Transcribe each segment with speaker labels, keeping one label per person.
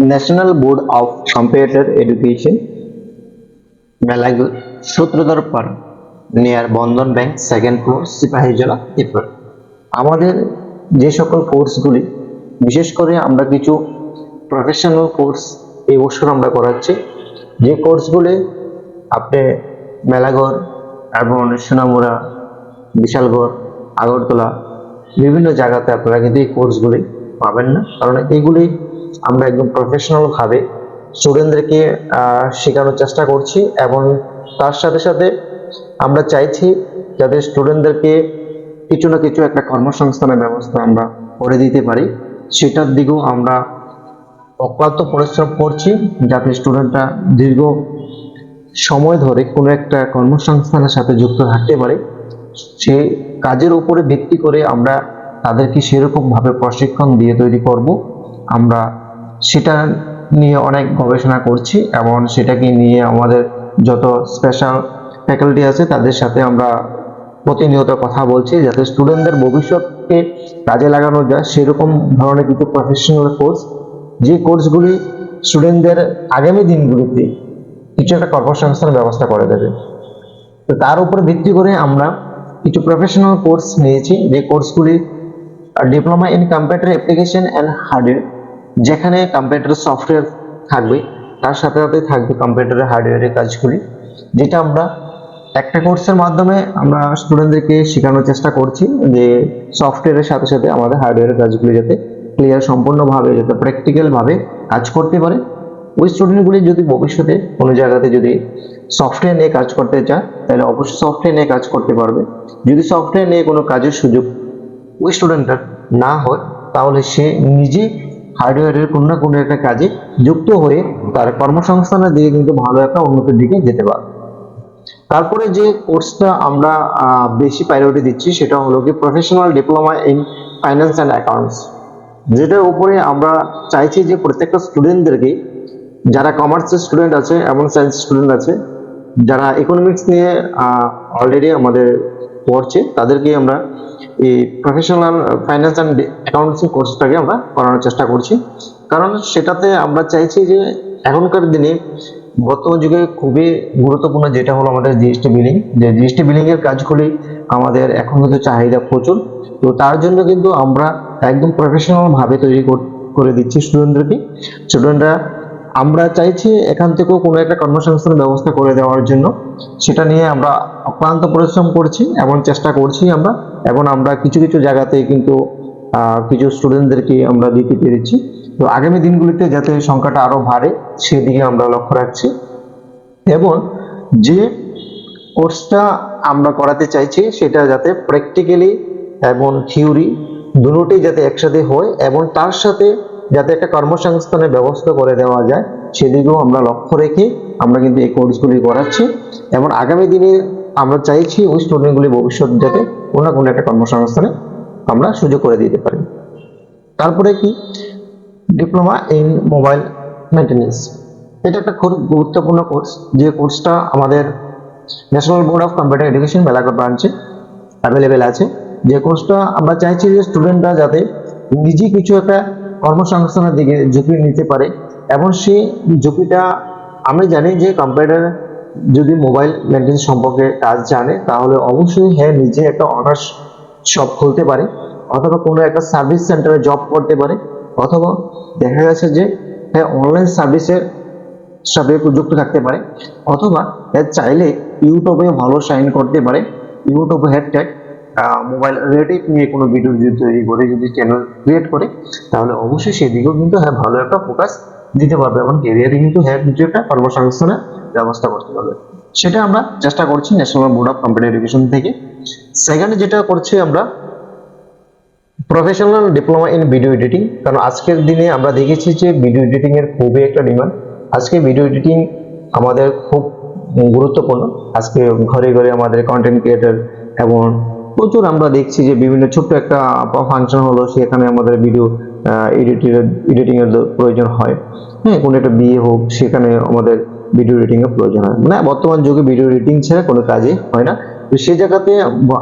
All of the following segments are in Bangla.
Speaker 1: National board of computer education Melaghar Sutradhar Para near Bandhan bank second floor Sepahijala Tripura. আমাদের যে সকল কোর্সগুলি বিশেষ করে আমরা কিছু প্রফেশনাল কোর্স এই বছর আমরা করাচ্ছি, যে কোর্সগুলি আপনি মেলাঘর এবং সোনামুড়া, বিশালগড়, আগরতলা বিভিন্ন জায়গাতে আপনারা কিন্তু এই কোর্সগুলি পাবেন না, কারণ এগুলি আমরা একদম প্রফেশনাল ভাবে স্টুডেন্টদেরকে শেখানোর চেষ্টা করছি এবং তার সাথে সাথে আমরা চাইছি যাতে স্টুডেন্টদেরকে কিছু না কিছু একটা কর্মসংস্থানের ব্যবস্থা আমরা করে দিতে পারি, সেটার দিকেও আমরা অক্লান্ত পরিশ্রম করছি যাতে স্টুডেন্টরা দীর্ঘ সময় ধরে কোনো একটা কর্মসংস্থানের সাথে যুক্ত থাকতে পারে। সেই কাজের উপরে ভিত্তি করে আমরা তাদেরকে সেরকম ভাবে প্রশিক্ষণ দিয়ে তৈরি করব। আমরা সেটা নিয়ে অনেক গবেষণা করছি এবং সেটাকে নিয়ে আমাদের যত স্পেশাল ফ্যাকাল্টি আছে তাদের সাথে আমরা প্রতিনিয়ত কথা বলছি যাতে স্টুডেন্টদের ভবিষ্যৎকে কাজে লাগানো যায় সেরকম ধরনের কিছু প্রফেশনাল কোর্স, যে কোর্সগুলি স্টুডেন্টদের আগামী দিনগুলিতে কিছু একটা কর্মসংস্থানের ব্যবস্থা করে দেবে। তো তার উপরে ভিত্তি করে আমরা কিছু প্রফেশনাল কোর্স নিয়েছি, যে কোর্সগুলি diploma in computer application and hardware, যেখানে কম্পিউটার সফটওয়্যার থাকবে তার সাথে সাথে থাকবে কম্পিউটারের হার্ডওয়্যারের কাজগুলি, যেটা আমরা একটা কোর্সের মাধ্যমে আমরা স্টুডেন্টদেরকে শেখানোর চেষ্টা করছি যে সফটওয়্যারের সাথে সাথে আমাদের হার্ডওয়্যারের কাজগুলি যাতে ক্লিয়ার সম্পূর্ণভাবে যাতে প্র্যাকটিক্যালভাবে কাজ করতে পারে। ওই স্টুডেন্টগুলি যদি ভবিষ্যতে কোনো জায়গাতে যদি সফটওয়্যার নিয়ে কাজ করতে চায় তাহলে অবশ্যই সফটওয়্যার নিয়ে কাজ করতে পারবে। যদি সফটওয়্যার নিয়ে কোনো কাজের সুযোগ ওই স্টুডেন্টটার না হয় তাহলে সে নিজে হার্ডওয়্যারের কোনো না কোনো একটা কাজে যুক্ত হয়ে তার কর্মসংস্থানের দিকে কিন্তু ভালো একটা উন্নতির দিকে যেতে পারে। তারপরে যে কোর্সটা আমরা বেশি প্রায়োরিটি দিচ্ছি সেটা হলো কি professional diploma in finance and accounts, যেটার উপরে আমরা চাইছি যে প্রত্যেকটা স্টুডেন্টদেরকে, যারা কমার্সের স্টুডেন্ট আছে এবং সায়েন্স স্টুডেন্ট আছে, যারা ইকোনমিক্স নিয়ে অলরেডি আমাদের পড়ছে তাদেরকে আমরা এই প্রফেশনাল ফাইন্যান্স অ্যান্ড অ্যাকাউন্টসিং কোর্সটাকে আমরা করানোর চেষ্টা করছি। কারণ সেটাতে আমরা চাইছি যে এখনকার দিনে বর্তমান যুগে খুবই গুরুত্বপূর্ণ যেটা হলো আমাদের জিএসটি বিলিং, যে জিএসটি বিলিং এর কাজগুলি আমাদের এখন কিন্তু চাহিদা প্রচুর। তো তার জন্য কিন্তু আমরা একদম প্রফেশনাল ভাবে তৈরি করে দিচ্ছি স্টুডেন্টদেরকে। স্টুডেন্টরা আমরা চাইছি এখান থেকেও কোনো একটা কর্মসংস্থানের ব্যবস্থা করে দেওয়ার জন্য, সেটা নিয়ে আমরা অক্লান্ত পরিশ্রম করছি এবং চেষ্টা করছি আমরা, এবং আমরা কিছু কিছু জায়গাতে কিন্তু কিছু স্টুডেন্টদেরকে আমরা দিতে পেরেছি। তো আগামী দিনগুলিতে যাতে সংখ্যাটা আরো বাড়ে সেদিকে আমরা লক্ষ্য রাখছি, এবং যে কোর্সটা আমরা করাতে চাইছি সেটা যাতে প্র্যাকটিক্যালি এবং থিওরি দুটোই যাতে একসাথে হয় এবং তার সাথে যাতে একটা কর্মসংস্থানের ব্যবস্থা করে দেওয়া যায় সেদিকেও আমরা লক্ষ্য রেখে আমরা কিন্তু এই কোর্সগুলি করাচ্ছি, এবং আগামী দিনে আমরা চাইছি ওই স্টুডেন্টগুলি ভবিষ্যৎ যাতে কোনো না কোনো একটা কর্মসংস্থানে আমরা সুযোগ করে দিতে পারি। তারপরে কি ডিপ্লোমা ইন মোবাইল মেইনটেনেন্স, এটা একটা খুব গুরুত্বপূর্ণ কোর্স, যে কোর্সটা আমাদের national board of computer education Melaghar ব্রাঞ্চে অ্যাভেলেবেল আছে। যে কোর্সটা আমরা চাইছি যে স্টুডেন্টরা যাতে নিজে কিছু একটা কর্মসংস্থানের দিকে ঝুঁকি নিতে পারে, এবং সেই ঝুঁকিটা আমি জানি যে কম্পিউটার যদি মোবাইল মেইনটেনেন্স সম্পর্কে কাজ জানে তাহলে অবশ্যই হ্যাঁ নিজে একটা অনার্স শপ খুলতে পারে, অথবা কোনো একটা সার্ভিস সেন্টারে জব করতে পারে, অথবা দেখা গেছে যে হ্যাঁ অনলাইন সার্ভিসের সাথে যুক্ত থাকতে পারে, অথবা চাইলে ইউটিউবে ভালো শাইন করতে পারে। ইউটিউবে হ্যাশট্যাগ মোবাইল রিলেটিভ নিয়ে কোনো ভিডিও যদি তৈরি করে যদি চ্যানেল ক্রিয়েট করে তাহলে অবশ্যই সেদিকেও কিন্তু হ্যাঁ ভালো একটা ফোকাস দিতে পারবে এবং ক্যারিয়ারে কিন্তু হ্যাঁ কিছু একটা কর্মসংস্থানের ব্যবস্থা করতে পারবে। সেটা আমরা চেষ্টা করছি national board of computer education থেকে। সেকেন্ড যেটা করছি আমরা professional diploma in video editing, কারণ আজকের দিনে আমরা দেখেছি যে ভিডিও এডিটিং এর খুবই একটা ডিমান্ড। আজকে ভিডিও এডিটিং আমাদের খুব গুরুত্বপূর্ণ। আজকে ঘরে ঘরে আমাদের কন্টেন্ট ক্রিয়েটর এবং প্রচুর আমরা দেখছি যে বিভিন্ন ছোট্ট একটা ফাংশন হলো সেখানে আমাদের ভিডিও এডিটিং এর প্রয়োজন হয়। হ্যাঁ, কোনো একটা বিয়ে হোক সেখানে আমাদের ভিডিও এডিটিং এর প্রয়োজন হয়, মানে বর্তমান যুগে ভিডিও এডিটিং ছাড়া কোনো কাজই হয় না। তো সেই জায়গাতে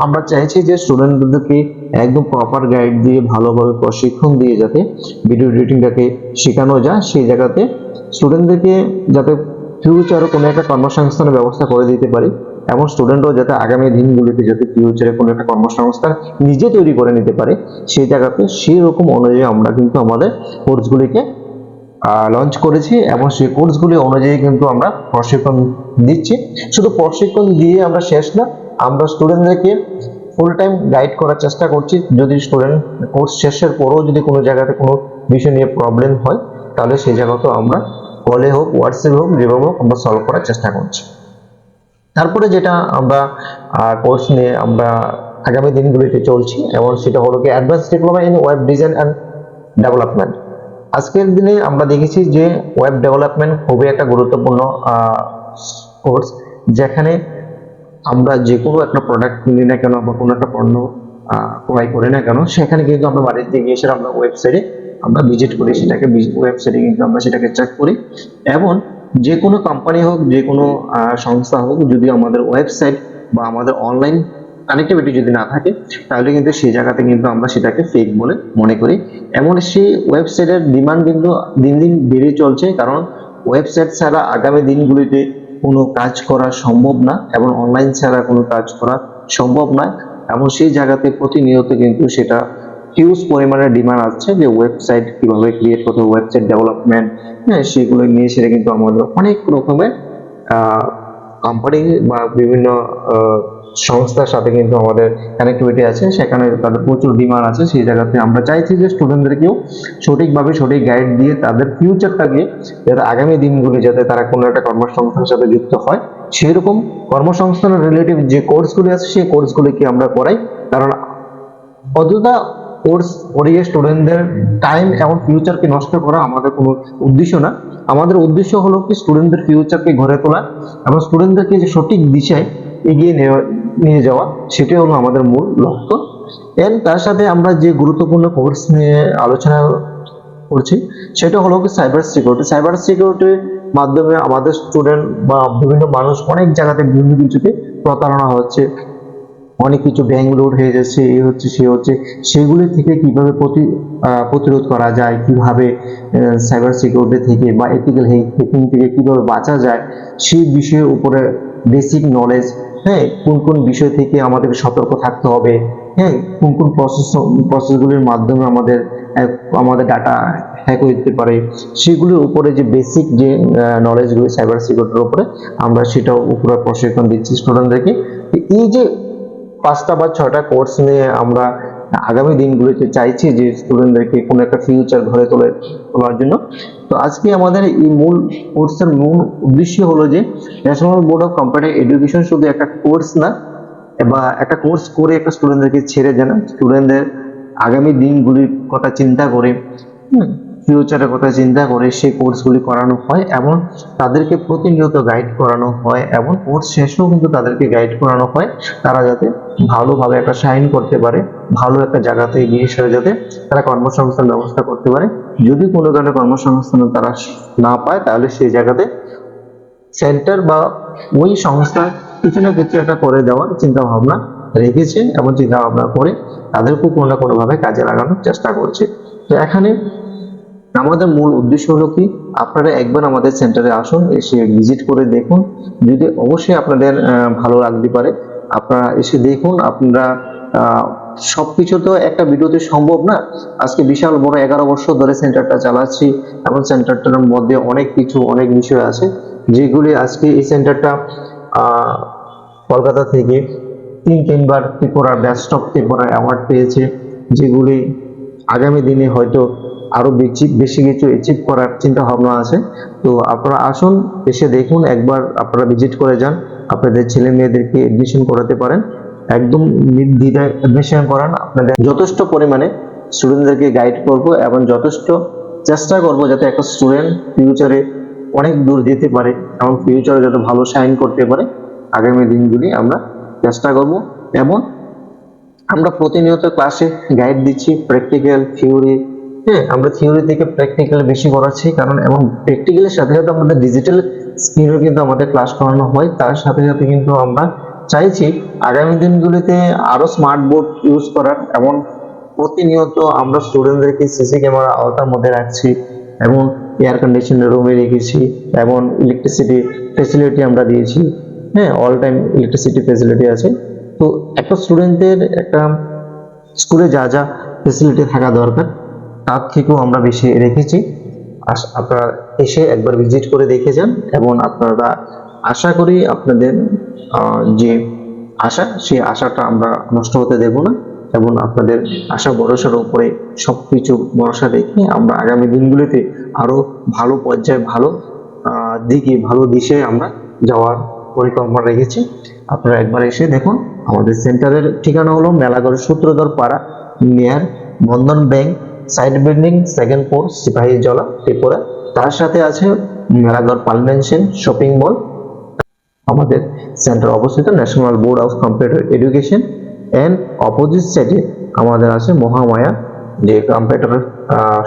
Speaker 1: আমরা চাইছি যে স্টুডেন্টদেরকে একদম প্রপার গাইড দিয়ে ভালোভাবে প্রশিক্ষণ দিয়ে যাতে ভিডিও এডিটিংটাকে শেখানো যায়, সেই জায়গাতে স্টুডেন্টদেরকে যাতে ফিউচারে কোনো একটা কর্মসংস্থানের ব্যবস্থা করে দিতে পারি, এবং স্টুডেন্টও যাতে আগামী দিনগুলিতে যাতে ফিউচারে কোনো একটা কর্মসংস্থান নিজে তৈরি করে নিতে পারে, সেই জায়গাতে সেই রকম অনুযায়ী আমরা কিন্তু আমাদের কোর্সগুলিকে লঞ্চ করেছি, এবং সেই কোর্সগুলি অনুযায়ী কিন্তু আমরা প্রশিক্ষণ দিচ্ছি। শুধু প্রশিক্ষণ দিয়ে আমরা শেষ না, আমরা স্টুডেন্টদেরকে ফুল টাইম গাইড করার চেষ্টা করছি। যদি স্টুডেন্ট কোর্স শেষের পরেও যদি কোনো জায়গাতে কোনো বিষয় নিয়ে প্রবলেম হয়, তাহলে সেই জায়গাতেও আমরা কলে হোক, হোয়াটসঅ্যাপে হোক, যেভাবে হোক আমরা সলভ করার চেষ্টা করছি। তারপরে যেটা আমরা কোর্স নিয়ে আমরা আগামী দিনগুলিতে চলছি, এবং সেটা হলো কি advance diploma in web design and development. আজকের দিনে আমরা দেখেছি যে ওয়েব ডেভেলপমেন্ট খুবই একটা গুরুত্বপূর্ণ কোর্স, যেখানে আমরা যে কোনো একটা প্রোডাক্ট কিনি না কেন বা কোনো একটা পণ্য ক্রয় করি না কেন, সেখানে কিন্তু আমরা বাড়িতে গিয়ে সেটা আমরা ওয়েবসাইটে আমরা ভিজিট করি, সেটাকে ওয়েবসাইটে কিন্তু আমরা সেটাকে চেক করি। এবং যে কোনো কোম্পানি হোক, যে কোনো সংস্থা হোক, যদি আমাদের ওয়েবসাইট বা আমাদের অনলাইন কানেক্টিভিটি যদি না থাকে, তাহলে কিন্তু সেই জায়গাতে কিন্তু আমরা সেটাকে ফেক বলে মনে করি। এমন সেই ওয়েবসাইটের ডিমান্ড কিন্তু দিন দিন বেড়ে চলছে, কারণ ওয়েবসাইট ছাড়া আগামী দিনগুলিতে কোনো কাজ করা সম্ভব না, এবং অনলাইন ছাড়া কোনো কাজ করা সম্ভব নয়। এবং সেই জায়গাতে প্রতিনিয়ত কিন্তু সেটা হিউজ পরিমাণে ডিমান্ড আসছে যে ওয়েবসাইট কিভাবে ক্রিয়েট করতে, ওয়েবসাইট ডেভেলপমেন্ট, হ্যাঁ, সেগুলো নিয়ে সেটা কিন্তু আমাদের অনেক রকমের কোম্পানি বা বিভিন্ন সংস্থার সাথে কিন্তু আমাদের কানেক্টিভিটি আছে, সেখানে তাদের প্রচুর ডিমান্ড আছে। সেই জায়গাতে আমরা চাইছি যে স্টুডেন্টদেরকেও সঠিকভাবে সঠিক গাইড দিয়ে তাদের ফিউচারটাকে যাতে আগামী দিনগুলি যাতে তারা কোনো একটা কর্মসংস্থানের সাথে যুক্ত হয়, সেরকম কর্মসংস্থানের রিলেটিভ যে কোর্সগুলি আছে সেই কোর্সগুলিকে আমরা করাই। কারণ অযথা কোর্স করিয়ে স্টুডেন্টদের টাইম এবং ফিউচারকে নষ্ট করা আমাদের কোনো উদ্দেশ্য না। আমাদের উদ্দেশ্য হলো কি স্টুডেন্টদের ফিউচারকে গড়ে তোলা এবং স্টুডেন্টদেরকে যে সঠিক দিশায় এগিয়ে নিয়ে যাওয়া, সেটাই হলো আমাদের মূল লক্ষ্য। এর তার সাথে আমরা যে গুরুত্বপূর্ণ কোর্স নিয়ে আলোচনা করছি সেটা হলো কি সাইবার সিকিউরিটি। সাইবার সিকিউরিটির মাধ্যমে আমাদের স্টুডেন্ট বা বিভিন্ন মানুষ অনেক জায়গাতে বিভিন্ন কিছুতে প্রতারণা হচ্ছে, অনেক কিছু ব্যাংক লোড হয়ে যাচ্ছে, এই হচ্ছে সে হচ্ছে, সেগুলি থেকে কিভাবে প্রতিরোধ করা যায়, কিভাবে সাইবার সিকিউরিটি থেকে বা এথিক্যাল হ্যাকিং থেকে কিভাবে বাঁচা যায়, সেই বিষয়ের উপরে বেসিক নলেজ, হ্যাঁ, কোন কোন বিষয় থেকে আমাদেরকে সতর্ক থাকতে হবে, হ্যাঁ, কোন কোন প্রসেসগুলির মাধ্যমে আমাদের ডাটা হ্যাক হতে পারে, সেগুলির উপরে যে বেসিক যে নলেজগুলি সাইবার সিকিউরিটির উপরে আমরা সেটাও উপরে প্রশিক্ষণ দিচ্ছি স্টুডেন্টদেরকে। এই যে 5টা বা 6টা কোর্স নিয়ে আমরা আগামী দিনগুলিতে চাইছি যে স্টুডেন্টদেরকে কোনো একটা ফিউচার ঘরে তোলার জন্য। তো আজকে আমাদের এই মূল কোর্সের মূল উদ্দেশ্য হলো যে national board of computer education শুধু একটা কোর্স না, বা একটা কোর্স করে একটা স্টুডেন্টদেরকে ছেড়ে দেয় না, স্টুডেন্টদের আগামী দিনগুলির কথা চিন্তা করে, ফিউচারের কথা চিন্তা করে সেই কোর্সগুলি করানো হয়, এবং তাদেরকে প্রতিনিয়ত গাইড করানো হয়, এবং কোর্স শেষেও কিন্তু তাদেরকে গাইড করানো হয় তারা যাতে ভালোভাবে একটা শাইন করতে পারে, ভালো একটা জায়গাতে গিয়ে সেটা যাতে তারা কর্মসংস্থান ব্যবস্থা করতে পারে। যদি কোনো ধরনের কর্মসংস্থান তারা না পায়, তাহলে সেই জায়গাতে সেন্টার বা ওই সংস্থা কিছু না কিছু একটা করে দেওয়ার চিন্তা ভাবনা রেখেছে, এবং চিন্তা ভাবনা করে তাদেরকেও কোনো না কোনো ভাবে কাজে লাগানোর চেষ্টা করছে। তো এখানে আমাদের মূল উদ্দেশ্য হলো কি, আপনারা একবার আমাদের সেন্টারে আসুন, এসে ভিজিট করে দেখুন, যদি অবশ্যই আপনাদের ভালো লাগতে পারে আপনারা এসে দেখুন। আপনারা সবকিছু তো একটা ভিডিওতে সম্ভব না। আজকে বিশাল বড় 11 বছর ধরে সেন্টারটা চালাচ্ছি, এবং সেন্টারটার মধ্যে অনেক কিছু অনেক বিষয় আছে যেগুলি আজকে এই সেন্টারটা কলকাতা থেকে 3বার ত্রিপুরার বেস্ট অফ ত্রিপুরা অ্যাওয়ার্ড পেয়েছে, যেগুলি আগামী দিনে হয়তো আরো বেশি কিছু অ্যাচিভ করার চিন্তা ভাবনা আছে। তো আপনারা আসুন, এসে দেখুন, একবার আপনারা ভিজিট করে যান, আপনাদের ছেলে মেয়েদেরকে এডমিশন করাতে পারেন, একদম নির্দ্বিধায় এডমিশন করান। আপনাদের যথেষ্ট পরিমাণে স্টুডেন্টদেরকে গাইড করব, এবং যথেষ্ট চেষ্টা করব যাতে একটা স্টুডেন্ট ফিউচারে অনেক দূর যেতে পারে এবং ফিউচারে যাতে ভালো শাইন করতে পারে। আগামী দিনগুলি আমরা চেষ্টা করব, এবং আমরা প্রতিনিয়ত ক্লাসে গাইড দিচ্ছি, প্র্যাকটিক্যাল থিওরি, হ্যাঁ, আমরা থিওরি থেকে প্র্যাকটিক্যাল বেশি করাচ্ছি, কারণ এবং প্র্যাকটিক্যালের সাথে সাথে আমাদের ডিজিটাল স্কিলও কিন্তু আমাদের ক্লাস করানো হয়, তার সাথে সাথে কিন্তু আমরা চাইছি আগামী দিনগুলিতে আরো স্মার্ট বোর্ড ইউজ করার, এবং প্রতিনিয়ত আমরা স্টুডেন্টদেরকে সিসি ক্যামেরা আওতার মধ্যে রাখছি, এবং এয়ার কন্ডিশনার রুমে রেখেছি, এবং ইলেকট্রিসিটি ফেসিলিটি আমরা দিয়েছি। হ্যাঁ, অল টাইম ইলেকট্রিসিটি ফেসিলিটি আছে। তো একটা স্টুডেন্টের একটা স্কুলে যা যা ফেসিলিটি থাকা দরকার তার থেকেও আমরা বেশি রেখেছি। আপনারা এসে একবার ভিজিট করে দেখে যান, এবং আপনারা আশা করি আপনাদের যে আশা, সেই আশাটা আমরা নষ্ট হতে দেব না, এবং আপনাদের আশা ভরসার উপরে সবকিছু ভরসা রেখে আমরা আগামী দিনগুলিতে আরো ভালো পর্যায়ে, ভালো দিকে, ভালো দিশে আমরা যাওয়ার পরিকল্পনা রেখেছি। আপনারা একবার এসে দেখুন। আমাদের সেন্টারের ঠিকানা হলো Melaghar Sutradhar Para, near Bandhan bank, side building, second floor, Sepahijala, Tripura. তার সাথে আছে মেলাগড় পালমেনশন শপিং মল। আমাদের সেন্টার অবস্থিত national board of computer education, and opposite সাইডে আমাদের আছে মহামায়া যে কম্পিউটার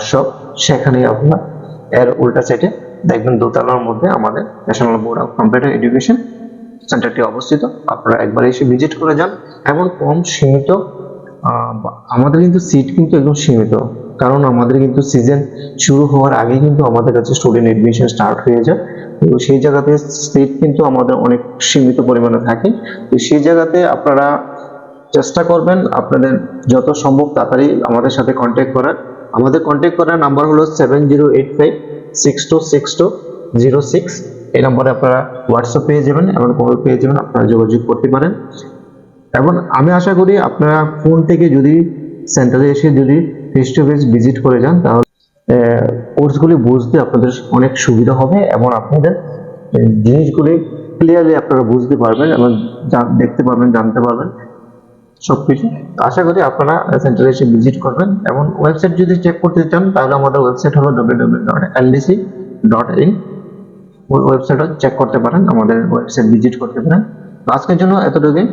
Speaker 1: শপ, সেখানে আপনার এর উল্টা সাইডে দেখবেন দোতলার মধ্যে আমাদের national board of computer education সেন্টারটি অবস্থিত। আপনারা একবার এসে ভিজিট করে যান। এমন কম সীমিত, আমাদের কিন্তু সিট কিন্তু একদম সীমিত, কারণ আমাদের কিন্তু সিজন শুরু হওয়ার আগে কিন্তু আমাদের কাছে স্টুডেন্ট এডমিশন স্টার্ট হয়ে যায়। তো সেই জায়গাতে সিট কিন্তু আমাদের অনেক সীমিত পরিমাণে থাকে। তো সেই জায়গাতে আপনারা চেষ্টা করবেন আপনাদের যত সম্ভব তাড়াতাড়ি আমাদের সাথে কন্ট্যাক্ট করার। আমাদের কন্ট্যাক্ট করার নাম্বার হলো 7085626206। এই নম্বরে আপনারা হোয়াটসঅ্যাপ পেয়ে যাবেন এবং কল পেয়ে যাবেন, আপনারা যোগাযোগ করতে পারেন। এবং আমি আশা করি আপনারা ফোন থেকে যদি সেন্টারে এসে যদি ফেস টু ফেস ভিজিট করে যান, তাহলে কোর্সগুলি বুঝতে আপনাদের অনেক সুবিধা হবে, এবং আপনাদের জিনিসগুলি ক্লিয়ারলি আপনারা বুঝতে পারবেন এবং দেখতে পারবেন, জানতে পারবেন সবকিছু। আশা করি আপনারা সেন্টারে এসে ভিজিট করবেন। এবং ওয়েবসাইট যদি চেক করতে চান তাহলে আমাদের ওয়েবসাইট হলো www.ldc.in। ওই ওয়েবসাইটও চেক করতে পারেন, আমাদের ওয়েবসাইট ভিজিট করতে পারেন। আজকের জন্য এতটুকুই।